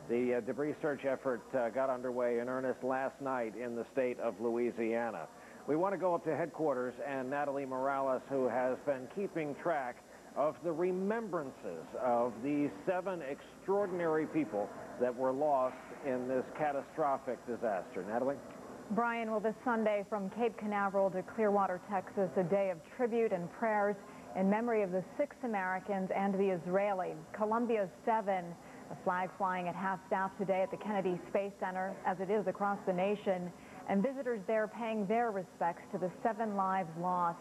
The debris search effort got underway in earnest last night in the state of Louisiana. We want to go up to headquarters and Natalie Morales, who has been keeping track of the remembrances of these 7 extraordinary people that were lost in this catastrophic disaster. Natalie? Brian, well, this Sunday from Cape Canaveral to Clearwater, Texas, a day of tribute and prayers in memory of the 6 Americans and the Israeli. Columbia's 7, a flag flying at half-staff today at the Kennedy Space Center, as it is across the nation, and visitors there paying their respects to the 7 lives lost.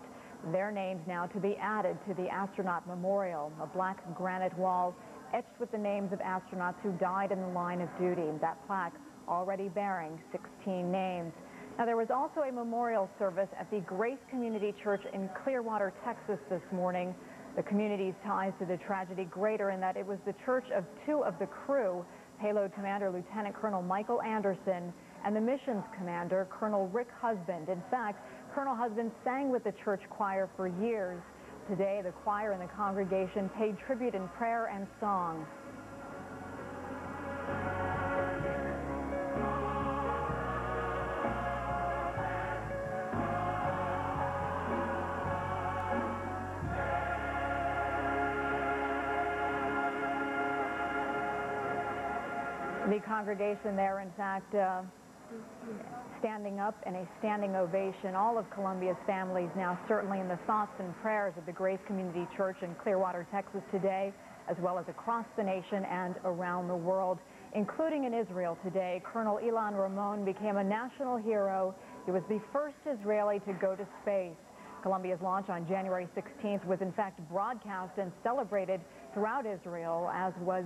Their names now to be added to the astronaut memorial, a black granite wall etched with the names of astronauts who died in the line of duty. That plaque already bearing 16 names. Now, there was also a memorial service at the Grace Community Church in Clearwater, Texas this morning. The community's ties to the tragedy greater in that it was the church of 2 of the crew, Payload Commander Lieutenant Colonel Michael Anderson and the missions commander, Colonel Rick Husband. In fact, Colonel Husband sang with the church choir for years. Today, the choir and the congregation paid tribute in prayer and song. The congregation there, in fact, standing up in a standing ovation. All of Columbia's families now certainly in the thoughts and prayers of the Grace Community Church in Clearwater, Texas today, as well as across the nation and around the world, including in Israel today. Colonel Ilan Ramon became a national hero. He was the first Israeli to go to space. Columbia's launch on January 16th was in fact broadcast and celebrated throughout Israel, as was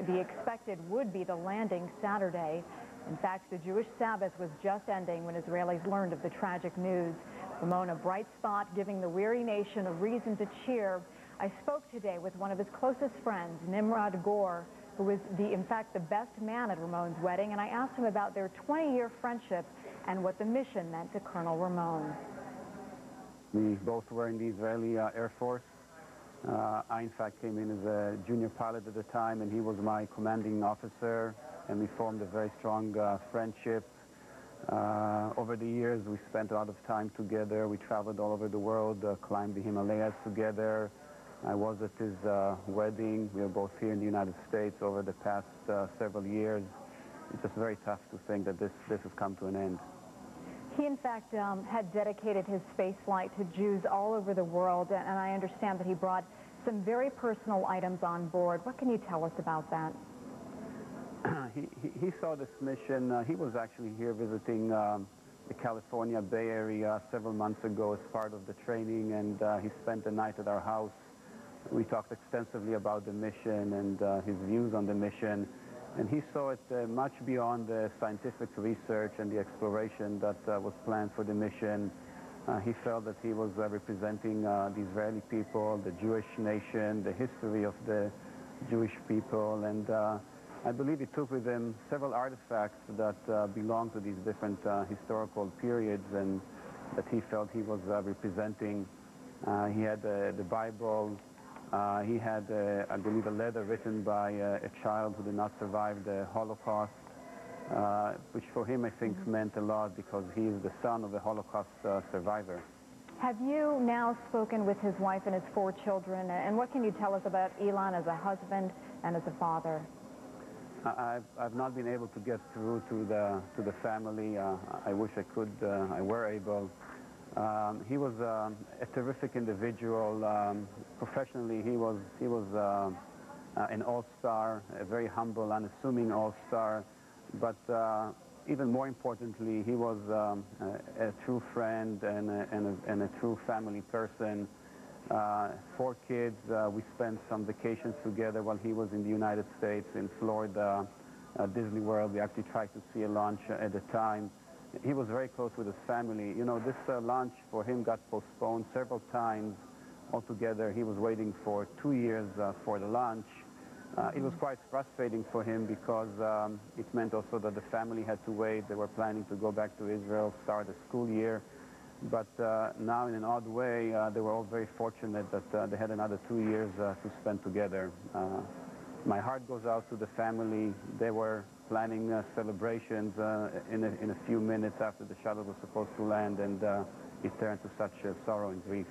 the expected would be the landing Saturday. In fact, the Jewish Sabbath was just ending when Israelis learned of the tragic news. Ramon, a bright spot, giving the weary nation a reason to cheer. I spoke today with one of his closest friends, Nimrod Gore, who was, in fact, the best man at Ramon's wedding, and I asked him about their 20-year friendship and what the mission meant to Colonel Ramon. We both were in the Israeli Air Force. I, in fact, came in as a junior pilot at the time, and he was my commanding officer, and we formed a very strong friendship. Over the years, we spent a lot of time together. We traveled all over the world, climbed the Himalayas together. I was at his wedding. We were both here in the United States over the past several years. It's just very tough to think that this has come to an end. He, in fact, had dedicated his space flight to Jews all over the world, and I understand that he brought some very personal items on board. What can you tell us about that? He saw this mission. He was actually here visiting the California Bay Area several months ago as part of the training, and he spent the night at our house. We talked extensively about the mission and his views on the mission. And he saw it much beyond the scientific research and the exploration that was planned for the mission. He felt that he was representing the Israeli people, the Jewish nation, the history of the Jewish people, and I believe he took with him several artifacts that belong to these different historical periods and that he felt he was representing. He had the Bible. He had, I believe, a letter written by a child who did not survive the Holocaust, which for him, I think, meant a lot because he is the son of a Holocaust survivor. Have you now spoken with his wife and his 4 children, and what can you tell us about Ilan as a husband and as a father? I've not been able to get through to the family. I wish I could, I were able. He was a terrific individual. Professionally, he was an all-star, a very humble, unassuming all-star. But even more importantly, he was a true friend and a true family person. 4 kids. We spent some vacations together while he was in the United States, in Florida, Disney World. We actually tried to see a launch at the time. He was very close with his family. You know, this launch for him got postponed several times. Altogether, he was waiting for 2 years for the launch. It was quite frustrating for him because it meant also that the family had to wait. They were planning to go back to Israel, start the school year. But now, in an odd way, they were all very fortunate that they had another 2 years to spend together. My heart goes out to the family. They were planning celebrations in a few minutes after the shuttle was supposed to land, and it turned to such sorrow and grief.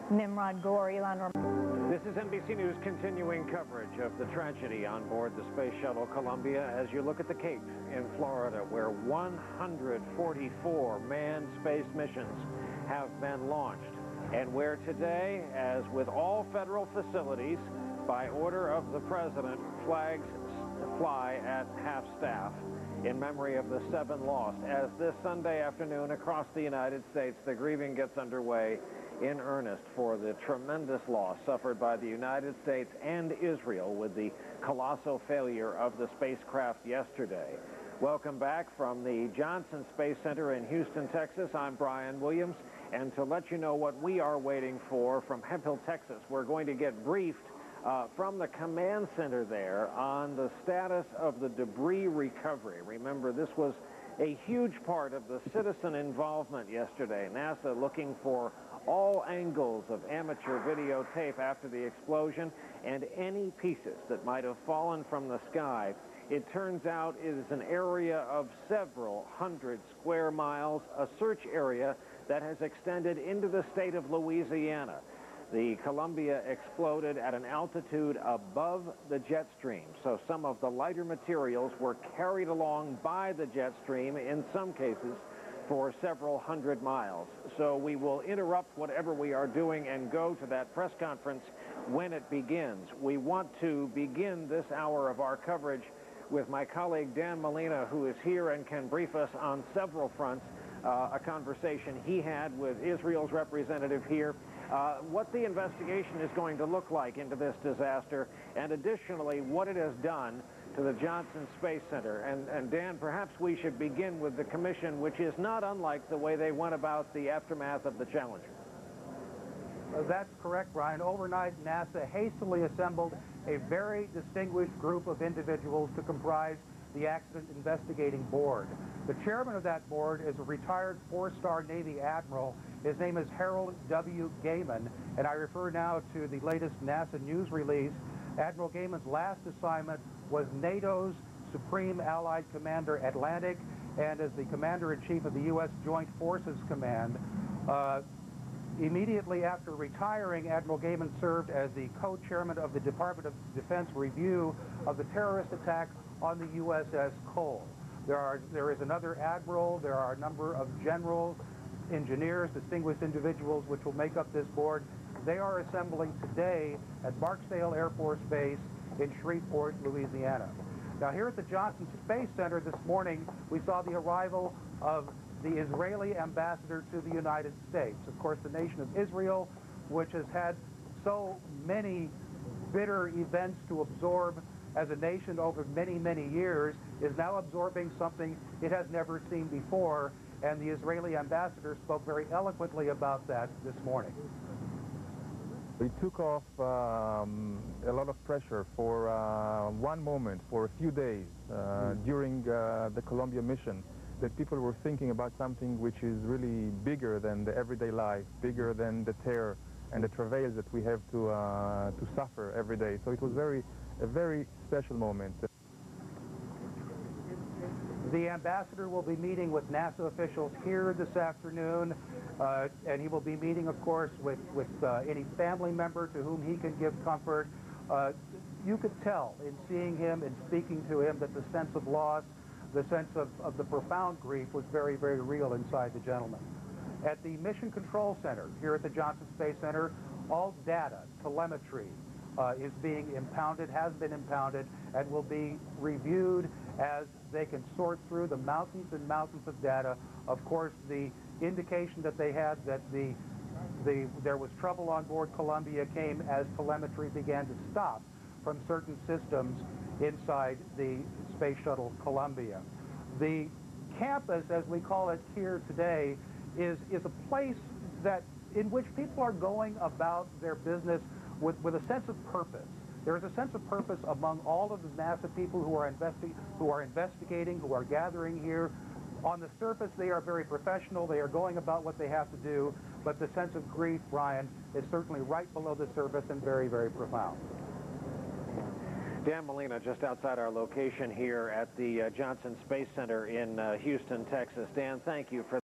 Nimrod Gore, Ilan, Ramon. This is NBC News continuing coverage of the tragedy on board the Space Shuttle Columbia as you look at the Cape in Florida, where 144 manned space missions have been launched, and where today, as with all federal facilities, by order of the President, flags fly at half-staff in memory of the 7 lost. As this Sunday afternoon across the United States, the grieving gets underway in earnest for the tremendous loss suffered by the United States and Israel with the colossal failure of the spacecraft yesterday. Welcome back from the Johnson Space Center in Houston, Texas. I'm Brian Williams, and to let you know what we are waiting for from Hemphill, Texas, we're going to get briefed from the command center there on the status of the debris recovery. Remember, this was a huge part of the citizen involvement yesterday. NASA looking for all angles of amateur videotape after the explosion and any pieces that might have fallen from the sky. It turns out it is an area of several hundred square miles, a search area that has extended into the state of Louisiana. The Columbia exploded at an altitude above the jet stream, so some of the lighter materials were carried along by the jet stream, in some cases, for several hundred miles. So we will interrupt whatever we are doing and go to that press conference when it begins. We want to begin this hour of our coverage with my colleague Dan Molina, who is here and can brief us on several fronts, a conversation he had with Israel's representative here, what the investigation is going to look like into this disaster, and additionally what it has done to the Johnson Space Center. And Dan, perhaps we should begin with the commission, which is not unlike the way they went about the aftermath of the Challenger. That's correct, Brian. Overnight, NASA hastily assembled a very distinguished group of individuals to comprise the Accident Investigating Board. The chairman of that board is a retired 4-star Navy admiral. His name is Harold W. Gaiman, and I refer now to the latest NASA news release. Admiral Gaiman's last assignment was NATO's Supreme Allied Commander Atlantic, and as the Commander-in-Chief of the U.S. Joint Forces Command. Immediately after retiring, Admiral Gaiman served as the co-chairman of the Department of Defense review of the terrorist attack on the USS Cole. There is another admiral, there are a number of generals, engineers, distinguished individuals which will make up this board. They are assembling today at Barksdale Air Force Base in Shreveport, Louisiana. Now here at the Johnson Space Center this morning, we saw the arrival of the Israeli ambassador to the United States. Of course, the nation of Israel, which has had so many bitter events to absorb as a nation over many, many years, is now absorbing something it has never seen before, and the Israeli ambassador spoke very eloquently about that this morning. We took off a lot of pressure for one moment, for a few days during the Columbia mission, that people were thinking about something which is really bigger than the everyday life, bigger than the terror and the travails that we have to suffer every day. So it was a very special moment. The ambassador will be meeting with NASA officials here this afternoon, and he will be meeting, of course, with any family member to whom he can give comfort. You could tell in seeing him and speaking to him that the sense of loss, the sense of the profound grief was very, very real inside the gentleman. At the Mission Control Center here at the Johnson Space Center, all data, telemetry, is being impounded, has been impounded, and will be reviewed as they can sort through the mountains and mountains of data. Of course, the indication that they had that there was trouble on board Columbia came as telemetry began to stop from certain systems inside the Space Shuttle Columbia. The campus, as we call it here today, is a place in which people are going about their business with a sense of purpose. There is a sense of purpose among all of the NASA people who are investigating, who are gathering here. On the surface, they are very professional. They are going about what they have to do, but the sense of grief, Brian, is certainly right below the surface and very, very profound. Dan Molina, just outside our location here at the Johnson Space Center in Houston, Texas. Dan, thank you for